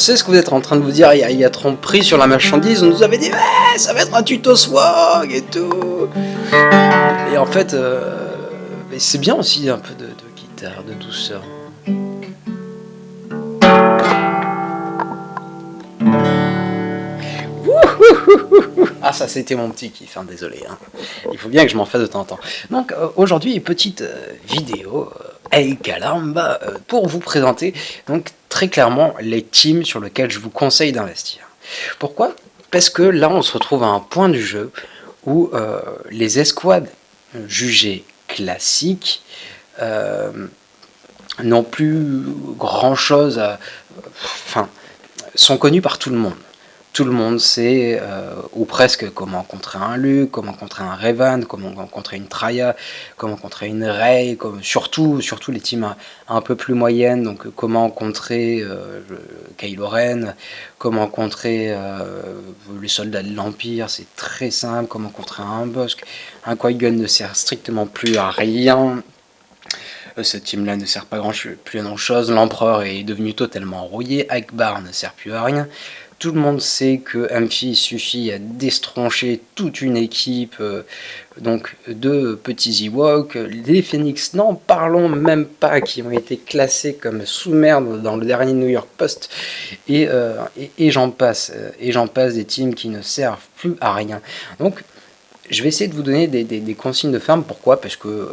sais ce que vous êtes en train de vous dire, il y a tromperie sur la marchandise, on nous avait dit ouais, ça va être un tuto swag et tout. Et en fait, c'est bien aussi un peu de guitare, de douceur. Ah, ça c'était mon petit kiff, hein, désolé. Hein. Il faut bien que je m'en fasse de temps en temps. Donc aujourd'hui, petite vidéo, El Calamba, pour vous présenter donc très clairement les teams sur lesquels je vous conseille d'investir. Pourquoi? Parce que là, on se retrouve à un point du jeu où les escouades jugées classiques n'ont plus grand chose à... Enfin, sont connues par tout le monde. Tout le monde sait, ou presque, comment contrer un Luke, comment contrer un Revan, comment contrer une Traya, comment contrer une Rey, surtout les teams un peu plus moyennes, donc comment contrer Kylo Ren, comment contrer les soldats de l'Empire, c'est très simple, comment contrer un Bossk, un Qui-Gon ne sert strictement plus à rien. Ce team-là ne sert pas plus à grand-chose, l'Empereur est devenu totalement rouillé, Akbar ne sert plus à rien. Tout le monde sait que Amphi suffit à destroncher toute une équipe donc de petits Ewoks. Les Phoenix, n'en parlons même pas, qui ont été classés comme sous-merde dans le dernier New York Post. Et j'en passe, des teams qui ne servent plus à rien. Donc, je vais essayer de vous donner des consignes de farm. Pourquoi? Parce que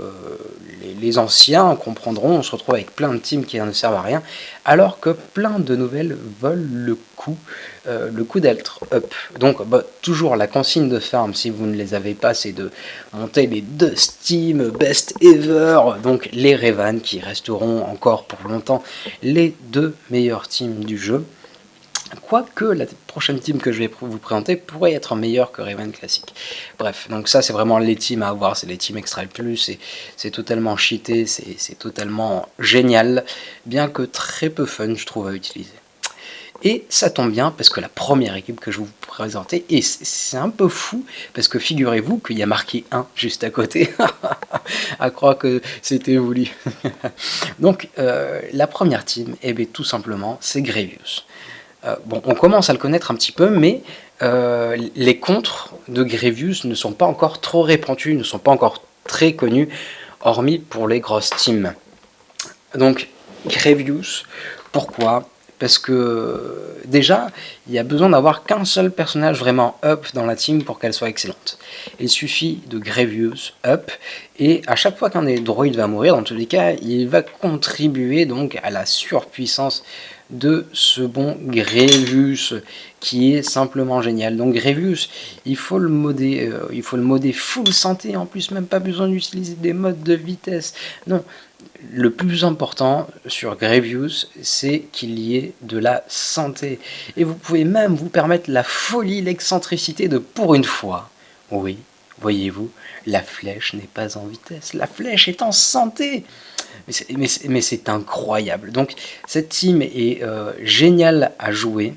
les anciens comprendront, on se retrouve avec plein de teams qui ne servent à rien, alors que plein de nouvelles volent le coup d'être up. Donc toujours la consigne de farm, si vous ne les avez pas, c'est de monter les 2 teams best ever, donc les Revan qui resteront encore pour longtemps les 2 meilleurs teams du jeu. Quoique la prochaine team que je vais vous présenter pourrait être meilleure que Revan classique. Bref, donc ça c'est vraiment les teams à avoir, c'est les teams Extra Plus, c'est totalement cheaté, c'est totalement génial, bien que très peu fun je trouve à utiliser. Et ça tombe bien parce que la première équipe que je vais vous présenter, et c'est un peu fou, parce que figurez-vous qu'il y a marqué 1 juste à côté, à croire que c'était voulu. Donc la première team, eh bien, tout simplement, c'est Grievous. Bon, on commence à le connaître un petit peu, mais les contres de Grievous ne sont pas encore trop répandus, ne sont pas encore très connus, hormis pour les grosses teams. Donc, Grievous, pourquoi? Parce que déjà, il y a besoin d'avoir qu'un seul personnage vraiment up dans la team pour qu'elle soit excellente. Il suffit de Grievous up, et à chaque fois qu'un des droïdes va mourir, dans tous les cas, il va contribuer donc à la surpuissance de ce bon Grievous qui est simplement génial. Donc Grievous, il faut le modder full santé, en plus même pas besoin d'utiliser des modes de vitesse. Non, le plus important sur Grievous, c'est qu'il y ait de la santé. Et vous pouvez même vous permettre la folie, l'excentricité de pour une fois. Oui, voyez-vous, la flèche n'est pas en vitesse, la flèche est en santé. Mais c'est incroyable. Donc cette team est géniale à jouer.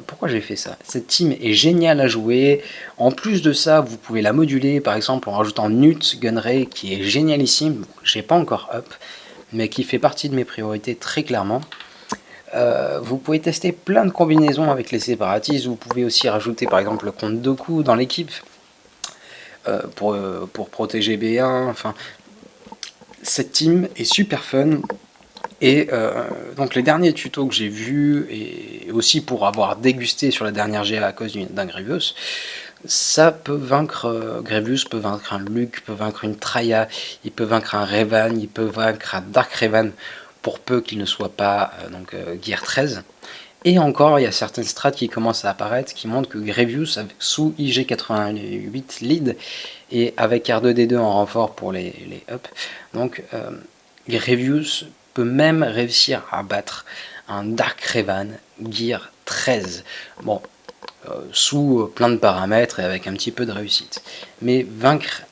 Pourquoi j'ai fait ça? Cette team est géniale à jouer. En plus de ça, vous pouvez la moduler, par exemple en rajoutant Nut Gunray, qui est génialissime. J'ai pas encore up, mais qui fait partie de mes priorités très clairement. Vous pouvez tester plein de combinaisons avec les séparatistes. Vous pouvez aussi rajouter par exemple le compte Dooku dans l'équipe pour protéger B1. Enfin, cette team est super fun. Et donc les derniers tutos que j'ai vus, et aussi pour avoir dégusté sur la dernière GA à cause d'un Grievous, ça peut vaincre, Grievous peut vaincre un Luke, peut vaincre une Traya, il peut vaincre un Revan, il peut vaincre un Dark Revan, pour peu qu'il ne soit pas Gear 13. Et encore, il y a certaines strats qui commencent à apparaître qui montrent que Grievous, sous IG88 lead, et avec R2D2 en renfort pour les up, donc Grievous peut même réussir à battre un Dark Revan Gear 13. Bon, sous plein de paramètres et avec un petit peu de réussite. Mais vaincre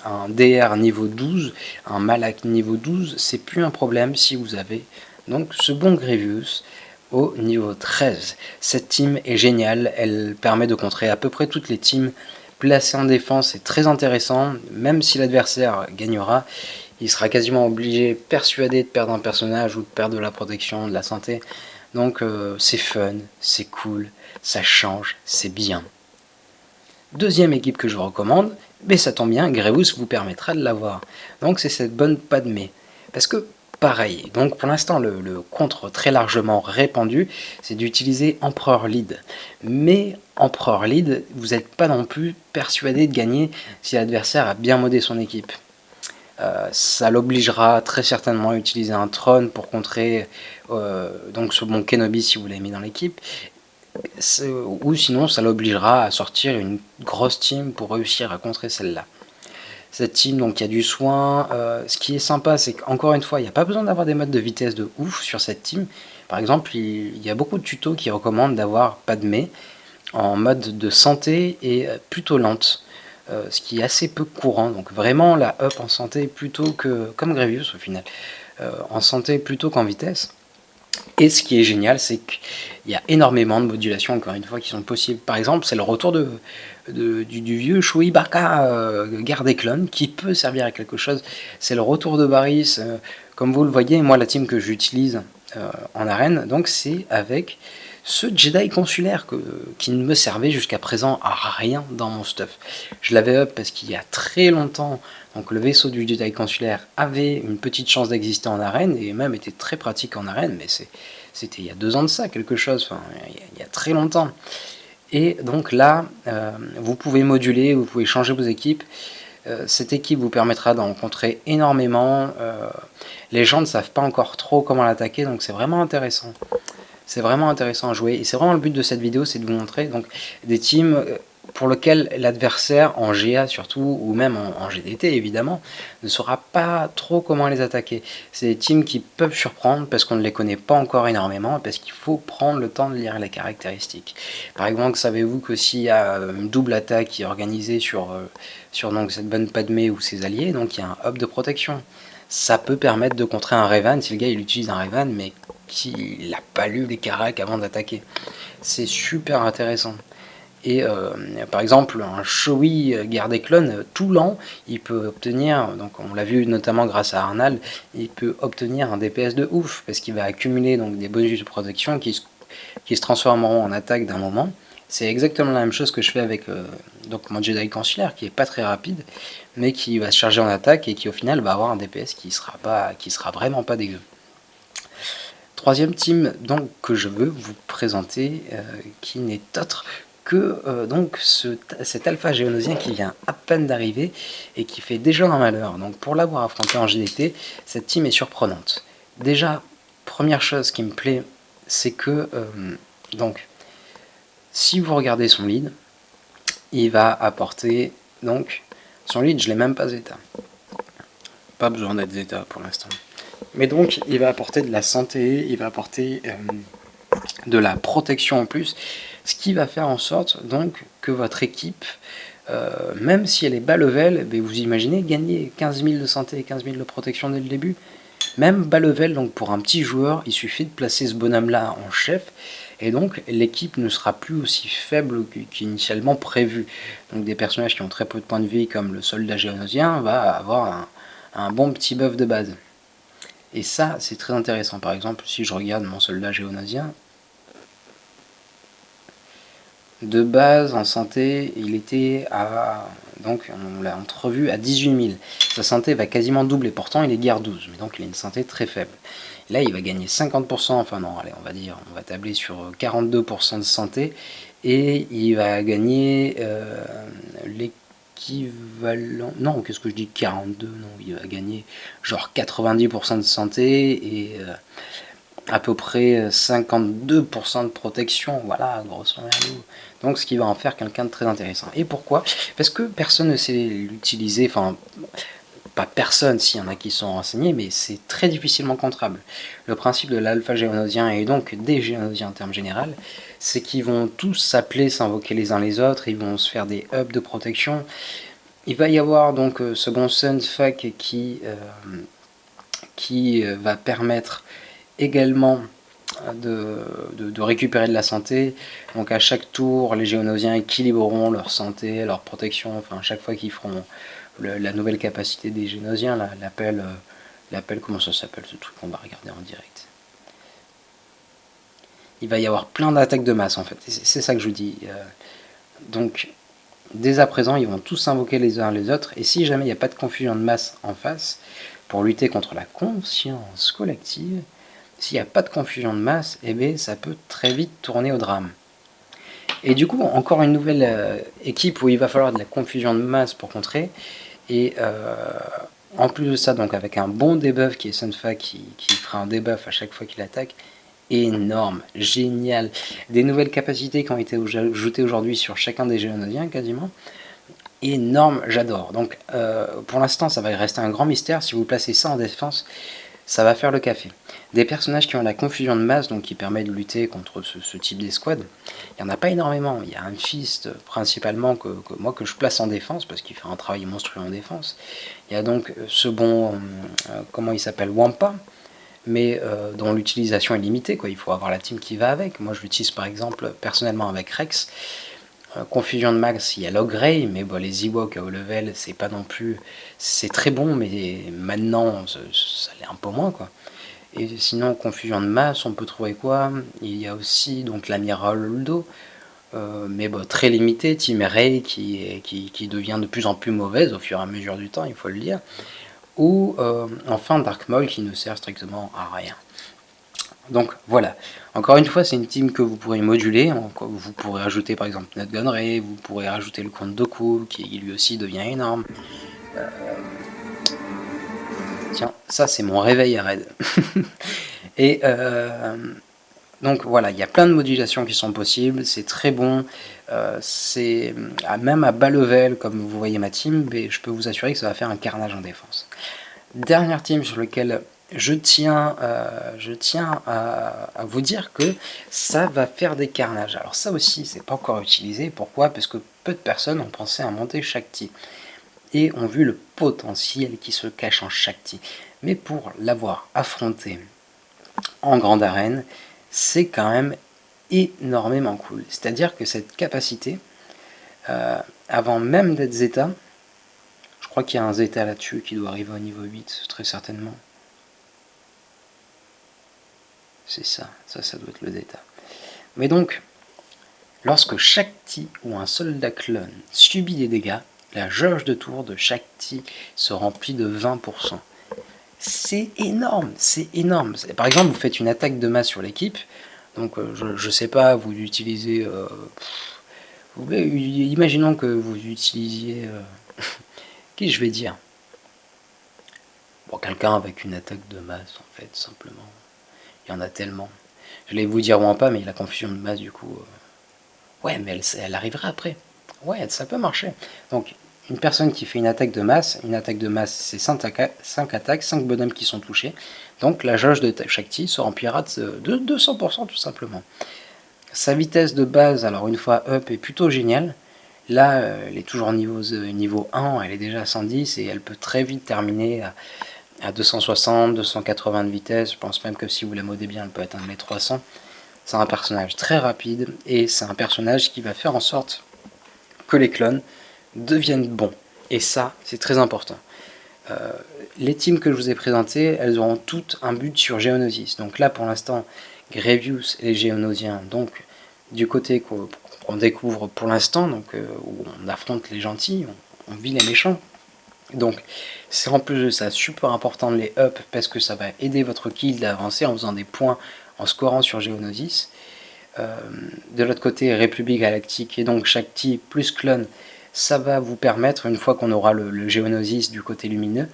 un DR niveau 12, un Malak niveau 12, c'est plus un problème si vous avez donc ce bon Grievous au niveau 13. Cette team est géniale, elle permet de contrer à peu près toutes les teams. Placé en défense, c'est très intéressant, même si l'adversaire gagnera, il sera quasiment obligé, persuadé de perdre un personnage ou de perdre de la protection, de la santé. Donc c'est fun, c'est cool, ça change, c'est bien. Deuxième équipe que je vous recommande, mais ça tombe bien, Greus vous permettra de l'avoir. Donc c'est cette bonne Padmé. Parce que pareil, donc pour l'instant le contre très largement répandu, c'est d'utiliser Empereur Lead. Mais Empereur Lead, vous n'êtes pas non plus persuadé de gagner si l'adversaire a bien modé son équipe. Ça l'obligera très certainement à utiliser un trône pour contrer donc ce bon Kenobi si vous l'avez mis dans l'équipe, ou sinon ça l'obligera à sortir une grosse team pour réussir à contrer celle-là. Cette team, donc il y a du soin. Ce qui est sympa, c'est qu'encore une fois, il n'y a pas besoin d'avoir des modes de vitesse de ouf sur cette team. Par exemple, il y a beaucoup de tutos qui recommandent d'avoir Padmé en mode de santé et plutôt lente. Ce qui est assez peu courant, donc vraiment la up en santé plutôt que, comme Grievous au final, en santé plutôt qu'en vitesse. Et ce qui est génial, c'est qu'il y a énormément de modulations, encore une fois, qui sont possibles. Par exemple, c'est le retour du vieux Chouïbaka Guerre des Clones, qui peut servir à quelque chose. C'est le retour de Barriss. Comme vous le voyez, moi, la team que j'utilise en arène, donc c'est avec ce Jedi consulaire qui ne me servait jusqu'à présent à rien dans mon stuff. Je l'avais up parce qu'il y a très longtemps, donc le vaisseau du Jedi consulaire avait une petite chance d'exister en arène et même était très pratique en arène, mais c'était il y a 2 ans de ça, quelque chose, enfin il y a très longtemps. Et donc là, vous pouvez moduler, vous pouvez changer vos équipes. Cette équipe vous permettra d'en rencontrer énormément. Les gens ne savent pas encore trop comment l'attaquer, donc c'est vraiment intéressant. C'est vraiment intéressant à jouer et c'est vraiment le but de cette vidéo, c'est de vous montrer donc des teams pour lesquels l'adversaire en GA surtout ou même en GDT évidemment ne saura pas trop comment les attaquer. C'est des teams qui peuvent surprendre parce qu'on ne les connaît pas encore énormément, parce qu'il faut prendre le temps de lire les caractéristiques. Par exemple, savez-vous que s'il y a une double attaque qui est organisée sur donc cette bonne Padmé ou ses alliés, donc il y a un hub de protection. Ça peut permettre de contrer un Revan si le gars il utilise un Revan mais qu'il n'a pas lu les caracs avant d'attaquer. C'est super intéressant. Et par exemple, un Showy Guerre des Clones, tout lent, il peut obtenir, donc on l'a vu notamment grâce à Arnal, il peut obtenir un DPS de ouf, parce qu'il va accumuler donc des bonus de protection qui se transformeront en attaque d'un moment. C'est exactement la même chose que je fais avec donc mon Jedi Consulaire, qui est pas très rapide, mais qui va se charger en attaque et qui au final va avoir un DPS qui sera vraiment pas dégueu. Troisième team donc que je veux vous présenter, qui n'est autre que donc cet Alpha Géonosien qui vient à peine d'arriver et qui fait déjà un malheur. Donc pour l'avoir affronté en GDT, cette team est surprenante. Déjà, première chose qui me plaît, c'est que donc si vous regardez son lead, il va apporter donc son lead, je l'ai même pas zeta. Pas besoin d'être zeta pour l'instant. Mais donc il va apporter de la santé, il va apporter de la protection en plus, ce qui va faire en sorte donc que votre équipe, même si elle est bas level, vous imaginez gagner 15 000 de santé et 15 000 de protection dès le début. Même bas level, donc pour un petit joueur, il suffit de placer ce bonhomme là en chef et donc l'équipe ne sera plus aussi faible qu'initialement prévu. Donc des personnages qui ont très peu de points de vie comme le soldat géonosien va avoir un bon petit buff de base. Et ça, c'est très intéressant. Par exemple, si je regarde mon soldat géonosien, de base, en santé, il était à... Donc, on l'a entrevu à 18 000. Sa santé va quasiment doubler. Pourtant, il est guerre 12. Mais donc, il a une santé très faible. Là, il va gagner 50%. Enfin, non, allez, on va tabler sur 42% de santé. Et il va gagner l'équivalent... Non, qu'est-ce que je dis 42 non, il va gagner genre 90% de santé et à peu près 52% de protection. Voilà, grosso modo. Donc, ce qui va en faire quelqu'un de très intéressant. Et pourquoi? Parce que personne ne sait l'utiliser. Enfin, pas personne, s'il y en a qui sont renseignés, mais c'est très difficilement contrable. Le principe de l'alpha géonosien et donc des géonosiens en termes général, c'est qu'ils vont tous s'appeler, s'invoquer les uns les autres, ils vont se faire des hubs de protection. Il va y avoir donc ce bon Sunfuck qui va permettre également de récupérer de la santé. Donc à chaque tour, les géonosiens équilibreront leur santé, leur protection, enfin chaque fois qu'ils feront la nouvelle capacité des génosiens, l'appel, comment ça s'appelle ce truc qu'on va regarder en direct. il va y avoir plein d'attaques de masse en fait. C'est ça que je vous dis. Donc, dès à présent, ils vont tous invoquer les uns les autres, et si jamais il n'y a pas de confusion de masse en face, pour lutter contre la conscience collective, s'il n'y a pas de confusion de masse, eh bien, ça peut très vite tourner au drame. Et du coup, encore une nouvelle équipe où il va falloir de la confusion de masse pour contrer, et en plus de ça, donc avec un bon debuff qui est Sunfa qui fera un debuff à chaque fois qu'il attaque, énorme, génial. Des nouvelles capacités qui ont été ajoutées aujourd'hui sur chacun des Géonosiens quasiment. Énorme, j'adore. Donc pour l'instant ça va rester un grand mystère. Si vous placez ça en défense, ça va faire le café. Des personnages qui ont la confusion de masse, donc qui permet de lutter contre ce type d'escouade, il n'y en a pas énormément. Il y a un Fist principalement que je place en défense parce qu'il fait un travail monstrueux en défense. Il y a donc ce bon, comment il s'appelle, Wampa, mais dont l'utilisation est limitée, quoi. Il faut avoir la team qui va avec. Moi je l'utilise par exemple personnellement avec Rex. Confusion de max, il y a Logray, mais bon, les Ewoks à haut level, c'est pas non plus... C'est très bon, mais maintenant, ça l'est un peu moins, quoi. Et sinon, confusion de masse, on peut trouver quoi? Il y a aussi donc l'amiral Luldo, mais bon, très limité. Team Rey qui devient de plus en plus mauvaise au fur et à mesure du temps, il faut le dire. Ou enfin Dark Maul qui ne sert strictement à rien. Donc voilà, encore une fois c'est une team que vous pourrez moduler, vous pourrez ajouter par exemple Nutgun Ray, vous pourrez rajouter le compte Doku qui lui aussi devient énorme. Tiens, ça c'est mon réveil à raid. Et donc voilà, il y a plein de modulations qui sont possibles, c'est très bon, c'est même à bas level comme vous voyez ma team, mais je peux vous assurer que ça va faire un carnage en défense. Dernière team sur laquelle je tiens à vous dire que ça va faire des carnages. Alors ça aussi, c'est pas encore utilisé. Pourquoi? Parce que peu de personnes ont pensé à monter Shakti et ont vu le potentiel qui se cache en Shakti. Mais pour l'avoir affronté en grande arène, c'est quand même énormément cool. C'est-à-dire que cette capacité, avant même d'être Zeta, je crois qu'il y a un Zeta là-dessus qui doit arriver au niveau 8, très certainement. C'est ça doit être le Zeta. Mais donc, lorsque Shakti ou un soldat clone subit des dégâts, la jauge de tour de Shakti se remplit de 20%. C'est énorme, c'est énorme. Par exemple, vous faites une attaque de masse sur l'équipe, donc je sais pas, vous utilisez... imaginons que vous utilisiez... qui je vais dire? Bon, quelqu'un avec une attaque de masse, en fait, simplement. Il y en a tellement. Je vais vous dire Wampa, mais la confusion de masse, du coup... Ouais, mais elle arrivera après. Ouais, ça peut marcher. Donc, une personne qui fait une attaque de masse c'est 5 attaques, 5 bonhommes qui sont touchés. Donc la jauge de Shakti se remplira de 200% tout simplement. Sa vitesse de base, alors une fois up, est plutôt géniale. Là, elle est toujours niveau 1, elle est déjà à 110 et elle peut très vite terminer à 260, 280 de vitesse. Je pense même que si vous la modez bien, elle peut atteindre les 300. C'est un personnage très rapide et c'est un personnage qui va faire en sorte que les clones deviennent bons. Et ça, c'est très important. Les teams que je vous ai présentées, elles auront toutes un but sur Geonosis. Donc là, pour l'instant, Grievous et les Géonosiens, donc du côté qu'on découvre pour l'instant, donc où on affronte les gentils, on vit les méchants. Donc c'est en plus de ça super important de les up parce que ça va aider votre guild à avancer en faisant des points, en scorant sur Geonosis. De l'autre côté, République Galactique et donc Shakti plus clone, ça va vous permettre, une fois qu'on aura le Geonosis du côté lumineux,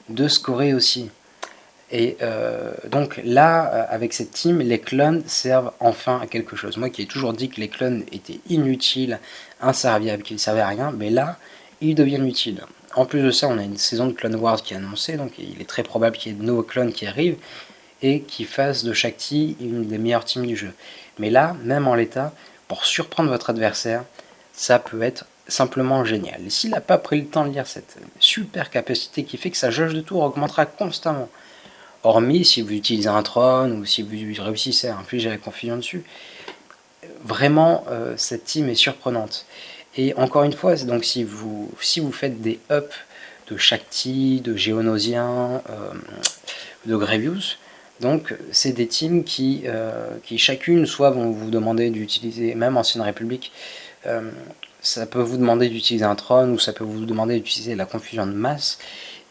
de scorer aussi. Et donc là, avec cette team, les clones servent enfin à quelque chose. Moi qui ai toujours dit que les clones étaient inutiles, inserviables, qu'ils ne servaient à rien, mais là, ils deviennent utiles. En plus de ça, on a une saison de Clone Wars qui est annoncée, donc il est très probable qu'il y ait de nouveaux clones qui arrivent et qui fassent de Shakti une des meilleures teams du jeu. Mais là, même en l'état, pour surprendre votre adversaire, ça peut être simplement génial. Et s'il n'a pas pris le temps de lire cette super capacité qui fait que sa jauge de tour augmentera constamment, hormis si vous utilisez un trône ou si vous réussissez à infliger la confusion dessus, vraiment cette team est surprenante. Et encore une fois, donc si vous faites des ups de Shakti, de Géonosien, de Grievous, Donc c'est des teams qui chacune soit vont vous demander d'utiliser, même Ancienne République, ça peut vous demander d'utiliser un trône ou ça peut vous demander d'utiliser la confusion de masse,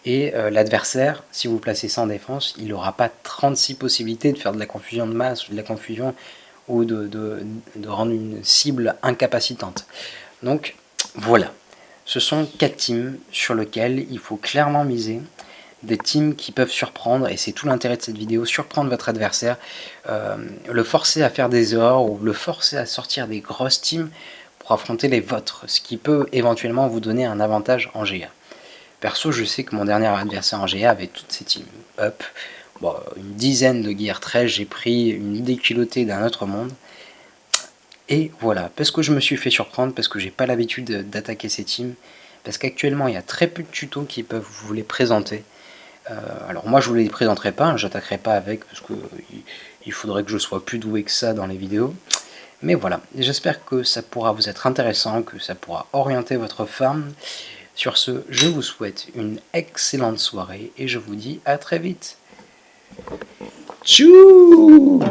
et l'adversaire, si vous placez ça en défense, il n'aura pas 36 possibilités de faire de la confusion de masse ou de la confusion ou de rendre une cible incapacitante. Donc voilà, ce sont 4 teams sur lesquels il faut clairement miser, des teams qui peuvent surprendre, et c'est tout l'intérêt de cette vidéo, surprendre votre adversaire, le forcer à faire des erreurs ou le forcer à sortir des grosses teams pour affronter les vôtres, ce qui peut éventuellement vous donner un avantage en GA. Perso, je sais que mon dernier adversaire en GA avait toutes ses teams up, bon, une dizaine de guerres 13, j'ai pris une déculottée d'un autre monde. Et voilà, parce que je me suis fait surprendre, parce que j'ai pas l'habitude d'attaquer ces teams, parce qu'actuellement il y a très peu de tutos qui peuvent vous les présenter. Alors moi je vous les présenterai pas, hein, j'attaquerai pas avec, parce que il faudrait que je sois plus doué que ça dans les vidéos. Mais voilà, j'espère que ça pourra vous être intéressant, que ça pourra orienter votre farm. Sur ce, je vous souhaite une excellente soirée et je vous dis à très vite. Tchou!